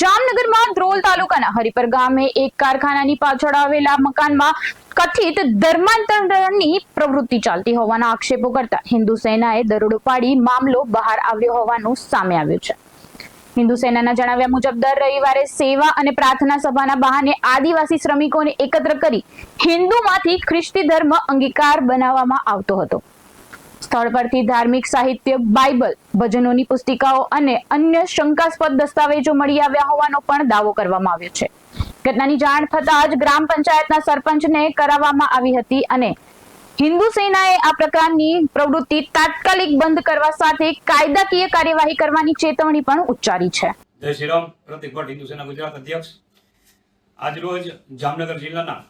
જામનગરમાં ધ્રોલ તાલુકાના હરિપર ગામે એક કારખાનાની પાછળ આવેલા મકાનમાં કથિત ધર્માંતરણની પ્રવૃત્તિ ચાલતી હોવાના આક્ષેપો કરતા હિન્દુ સેનાએ દરોડો પાડી મામલો બહાર આવ્યો હોવાનું સામે આવ્યું છે। હિન્દુ સેનાના જણાવ્યા મુજબ દર રવિવારે સેવા અને પ્રાર્થના સભાના બહાને આદિવાસી શ્રમિકોને એકત્ર કરી હિન્દુમાંથી ખ્રિસ્તી ધર્મ અંગીકાર બનાવવામાં આવતો હતો। સ્થળ પરથી ધાર્મિક સાહિત્ય, બાઇબલ, ભજનોની પુસ્તિકાઓ અને અન્ય શંકાસ્પદ દસ્તાવેજો મળી આવ્યા હોવાનો પણ દાવો કરવામાં આવ્યો છે। ઘટનાની જાણ થતાં જ ગ્રામ પંચાયતના સરપંચને કરાવવામાં આવી હતી અને હિન્દુ સેનાએ આ પ્રકારની પ્રવૃત્તિ તાત્કાલિક બંધ કરવા સાથે કાયદાકીય કાર્યવાહી કરવાની ચેતવણી પણ ઉચ્ચારી છે। જય શ્રી રામ। પ્રતિક ભટ્ટ, હિન્દુ સેના ગુજરાત અધ્યક્ષ। આજરોજ જામનગર જિલ્લાના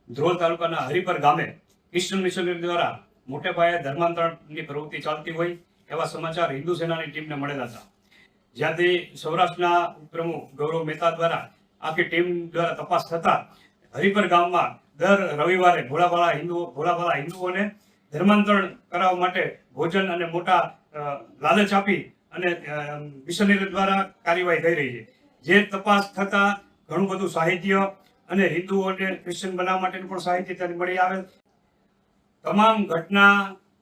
ધ્રોલ તાલુકાના હરિપર ગામે ક્રિશ્ચન મિશનરી દ્વારા મોટે પાયે ધર્માંતરણની પ્રવૃત્તિ ચાલતી હોય એવા સમાચાર હિન્દુ સેનાની ટીમને મળેલા હતા। જ્યાંથી સૌરાષ્ટ્રના પ્રમુખ ગૌરવ મહેતા દ્વારા આખી ટીમ દ્વારા તપાસ થતા હરિપર ગામમાં દર રવિવારે ભોળાભાળા હિન્દુઓને ધર્માંતરણ કરાવવા માટે ભોજન અને મોટા લાલચ આપી અને મિશનરી દ્વારા કાર્યવાહી થઈ રહી છે। જે તપાસ થતા ઘણું બધું સાહિત્ય અને હિન્દુઓને ક્રિશ્ચન બનાવવા માટેનું પણ સાહિત્ય ત્યાં મળી આવેલ। તમામ ઘટના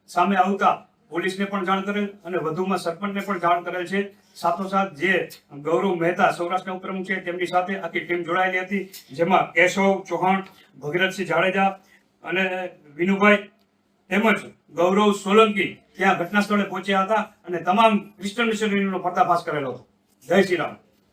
સામે આવતા પોલીસને પણ જાણ કરેલ અને વધુમાં સરપંચને પણ જાણ કરેલ છે। સાથોસાથ જે ગૌરવ મહેતા સૌરાષ્ટ્રના ઉપપ્રમુખ છે તેમની સાથે આખી ટીમ જોડાયેલી હતી, જેમાં કેશવ ચૌહાણ, ભગીરથસિંહ જાડેજા અને વિનુભાઈ તેમજ ગૌરવ સોલંકી ત્યાં ઘટના સ્થળે પહોંચ્યા હતા અને તમામ ક્રિશ્ચન મિશનરીનો પર્દાફાશ કરેલો હતો। જય શ્રી રામ।